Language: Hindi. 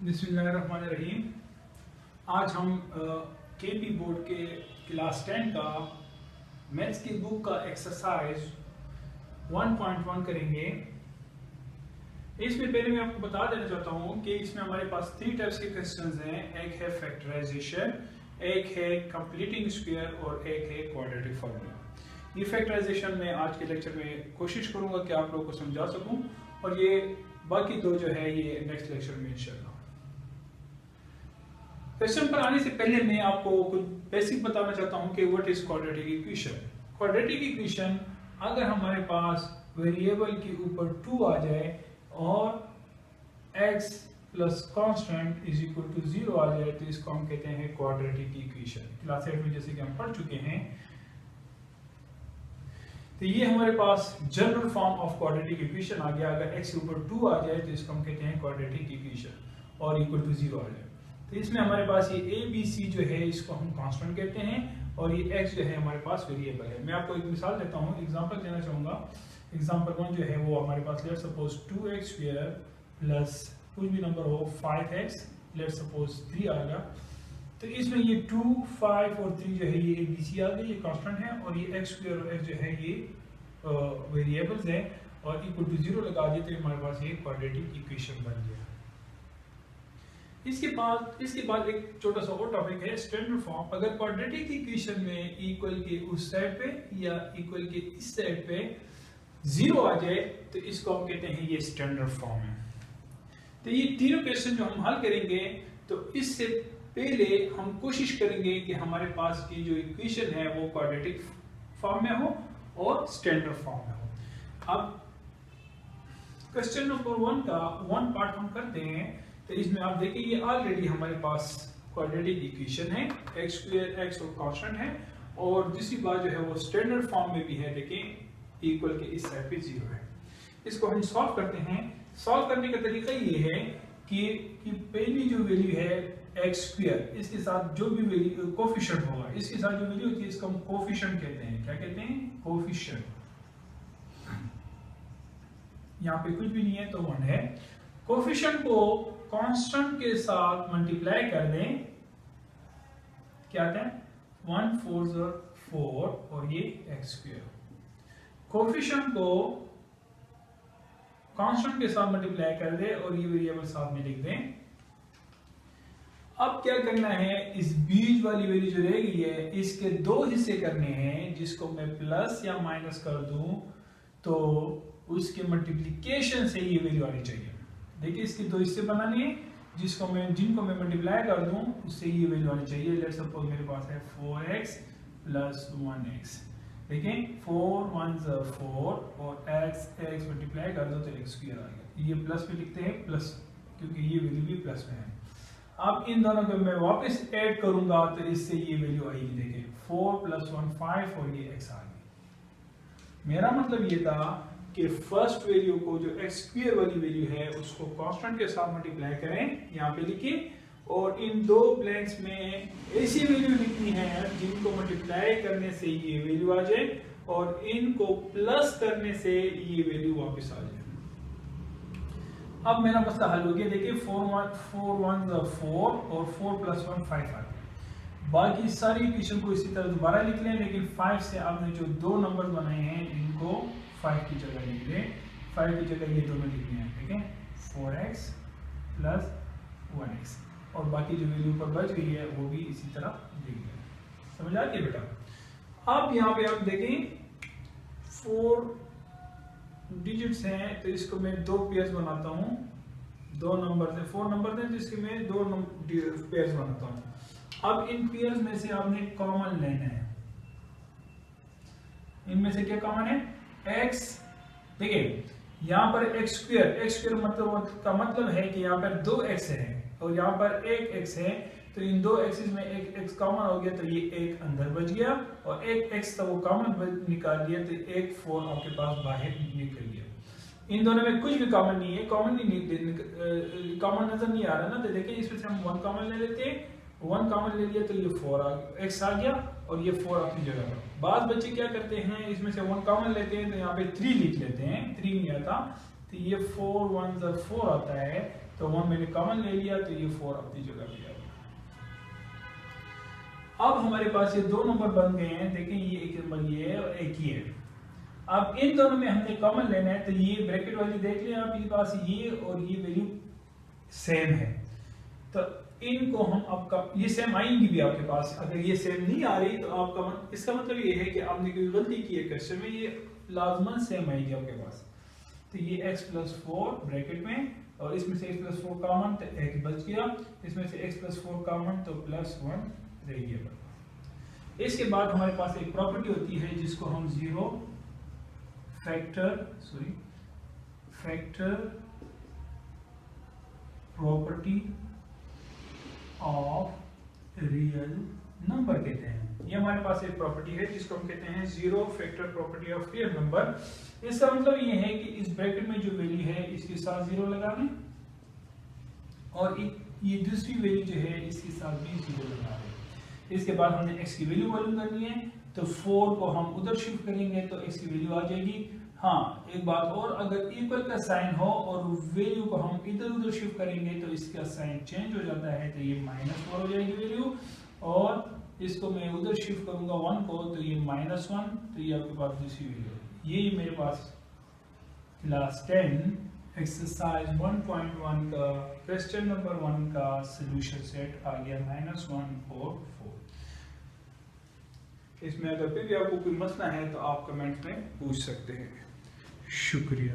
बिस्मिल्लाहिर्रहमानिर्रहीम। आज हम केपी बोर्ड के क्लास 10 का मैथ्स की बुक का एक्सरसाइज 1.1 करेंगे। इसमें पहले मैं आपको बता देना चाहता हूँ कि इसमें हमारे पास 3 टाइप्स के क्वेश्चंस हैं। एक है फैक्टराइजेशन, एक है कंप्लीटिंग स्क्वायर और एक है क्वाड्रेटिक फार्मूला। ये फैक्टराइजेशन में आज के लेक्चर में कोशिश करूंगा कि आप लोगों को समझा सकूं, और ये बाकी दो जो है ये नेक्स्ट लेक्चर में इंशाल्लाह। क्वेश्चन पर आने से पहले मैं आपको कुछ बेसिक बताना चाहता हूं कि what is quadratic equation. Quadratic equation अगर हमारे पास वेरिएबल के ऊपर 2 आ जाए और x plus constant is equal to 0 आ जाए तो इसको हम कहते हैं क्वाड्रेटिक इक्वेशन। क्लास 8 में जैसे कि हम पढ़ चुके हैं, तो ये हमारे पास general form of quadratic equation आ गया। अगर x के ऊपर 2 आ जाए तो इसको हम कहते हैं क्वाड्रेटिक इक्वेशन और इक्वल टू 0 आ जाए। तो इसमें हमारे पास ये a b c जो है इसको हम कांस्टेंट कहते हैं और ये x जो है हमारे पास वेरिएबल है। मैं आपको एक मिसाल देता हूँ, एग्जांपल देना चाहूंगा। एग्जांपल 1 जो है वो हमारे पास let's suppose 2x square plus कुछ भी नंबर हो 5x लेट्स सपोज 3 आ गया। तो इसमें ये 2, 5 और 3 जो है ये a b c आ गई, ये कांस्टेंट है, और ये x स्क्वायर और x जो है ये वेरिएबल्स है और इक्वल टू 0 लगा दिए तो हमारे पास ये क्वाड्रेटिक इक्वेशन बन गया। इसके बाद एक छोटा सा और टॉपिक है स्टैंडर्ड फॉर्म। अगर क्वाड्रेटिक इक्वेशन में इक्वल के उस साइड पे या इक्वल के इस साइड पे 0 आ जाए तो इसको हम कहते हैं ये स्टैंडर्ड फॉर्म है। तो ये तीनों क्वेश्चन जो हम हल करेंगे, तो इससे पहले हम कोशिश करेंगे कि हमारे पास की जो इक्वेशन है वो क्वाड्रेटिक फॉर्म में हो और स्टैंडर्ड फॉर्म में हो। अब क्वेश्चन नंबर 1 का 1 पार्ट हम करते हैं। तो इसमें आप देखिए ये ऑलरेडी हमारे पास क्वाड्रेटिक इक्वेशन है, x स्क्वायर x और कांस्टेंट है, और दूसरी बात जो है वो स्टैंडर्ड फॉर्म में भी है। देखें इक्वल के इस साइड पे 0 है। इसको हम सॉल्व करते हैं। सॉल्व करने का तरीका ये है कि पहली जो वैल्यू है x स्क्वायर, इसके साथ जो भी वैल्यू कोफिशिएंट होगा, इसके साथ जो वैल्यू होती है इसको हम कोफिशिएंट कहते हैं। क्या कहते हैं? कोफिशिएंट। यहाँ पे कुछ भी नहीं है तो 1 है। कोफिशिएंट को कांस्टेंट के साथ मल्टीप्लाई कर दें, क्या आता है? 1 4 4 और ये x स्क्वायर। कोफिशिएंट को कांस्टेंट के साथ मल्टीप्लाई कर दे और ये वेरिएबल साथ में लिख दें। अब क्या करना है, इस बीच वाली वैल्यू जो रह गई है इसके 2 हिस्से करने हैं, जिसको मैं प्लस या माइनस कर दूं तो उसके मल्टीप्लिकेशन से ये वैल्यू आनी चाहिए। देखिए इसके 2 हिस्से बनाने हैं, जिनको मैं मल्टीप्लाई कर दूं उससे ये वैल्यू आनी चाहिए। लेट्स सपोज मेरे पास है 4x प्लस 1x। देखें 4 1 4 और x मल्टीप्लाई कर दो तो x स्क्वायर आ गया। ये प्लस पे लिखते हैं प्लस, क्योंकि ये वैल्यू भी प्लस में है। अब इन दोनों को मैं वापस ऐड करूंगा तो इससे ये वैल्यू आएगी। देखें 4 + 1 5 और ये x आ गई। मेरा मतलब ये था कि फर्स्ट वैल्यू को जो x स्क्वायर वाली वैल्यू है उसको कांस्टेंट के साथ मल्टीप्लाई करें, यहाँ पे लिखिए, और इन 2 ब्लैंक्स में ऐसी वैल्यू लिखनी है जिनको मल्टीप्लाई करने से ये वैल्यू आ जाए और इनको प्लस करने से ये वैल्यू वापस आ जाए। अब मेरा मसला हल हो गया। देखिए 4 1 4 और 4 + 1 5 आ गया। बाकी सारी इक्वेशन को इसी तरह दोबारा लिख लें, लेकिन 5 से आपने जो 2 नंबर बनाए हैं इनको 5 की जगह लिख लें। 5 की जगह ये दोनों लिखने हैं। ठीक है, 4x प्लस 1x, और बाकी जो वैल्यू पर बच गई है वो भी इसी तरह लिख लें। समझ आ गया बेटा? अब यहाँ पे आप देखें 4 डिजिट्स हैं, तो इसको मैं 2 पेयर्स बनाता हूँ। 2 नंबर है, 4 नंबर हैं जिसके मैं 2 पेयर्स बनाता हूँ। अब इन पेयर्स में से आपने कॉमन लेना है। इनमें से क्या कॉमन है? x। देखिए यहाँ पर x स्क्वायर मतलब का मतलब है कि यहाँ पर 2x है और यहाँ पर 1x है, तो इन 2 एक्सिस में एक x कॉमन हो गया तो ये 1 अंदर बच गया, और 1x था वो कॉमन निकाल दिया तो 1 4 आपके पास बाहर निकल गया। इन दोनों में कुछ भी कॉमन नहीं है, कॉमन नजर नहीं आ रहा ना। तो देखिए इसमें से हम 1 कॉमन ले लेते हैं। 1 कॉमन ले लिया तो ये 4x आ गया और ये 4 अपनी जगह पर। बाद बच्चे क्या करते हैं, इसमें से 1 कॉमन लेते हैं तो यहाँ पे 3 लिख लेते हैं। 3 नहीं आता तो तो ये 4 1 4 आता है, तो 1 मैंने कॉमन ले लिया तो ये 4 अपनी जगह पे आ गया। अब हमारे पास ये दो नंबर बन गए हैं, देखें ये एक नंबर ये है और एक ये है। अब इन दोनों में हमने कॉमन लेना है, तो ये ब्रैकेट वाली देख लें आपके पास ये और ये वैल्यू सेम है, तो इनको हम आपका ये सेम आएंगी भी आपके पास। अगर ये सेम नहीं आ रही तो आपका इसका मतलब ये है कि आपने कोई गलती की है क्वेश्चन में, ये लाजमन सेम आएगी आपके पास। तो ये x + 4 ब्रैकेट में और इसमें से x + 4 कॉमन तो एक बच गया, इसमें से x + 4 कॉमन तो +1 रह गया। इसके बाद हमारे पास एक प्रॉपर्टी होती है जिसको हम zero factor property of real number कहते हैं। ये हमारे पास एक प्रॉपर्टी है जिसको हम कहते हैं zero factor property of real number. इसका मतलब ये है कि इस ब्रैकेट में जो वैल्यू है इसके साथ जीरो लगाना और ये दूसरी वैल्यू जो है इसके साथ भी जीरो लगाना है। इसके बाद हमने x की वैल्यू मालूम करनी है, तो 4 को हम उधर शिफ्ट करेंगे तो x की वैल्यू आ जाएगी। हाँ, एक बात और, अगर इक्वल का साइन हो और वैल्यू को हम इधर उधर शिफ्ट करेंगे तो इसका साइन चेंज हो जाता है, तो ये -4 हो जाएगी वैल्यू, और इसको मैं उधर शिफ्ट करूंगा 1 को तो ये -1, तो ये आपके पास दूसरी वैल्यू है। ये मेरे पास क्लास 10 एक्सरसाइज 1.1 का क्वेश्चन नंबर 1 का सॉल्यूशन सेट आ गया -1 और 4। इसमें अगर फिर भी आपको कोई मसला है तो आप कमेंट में पूछ सकते हैं। शुक्रिया।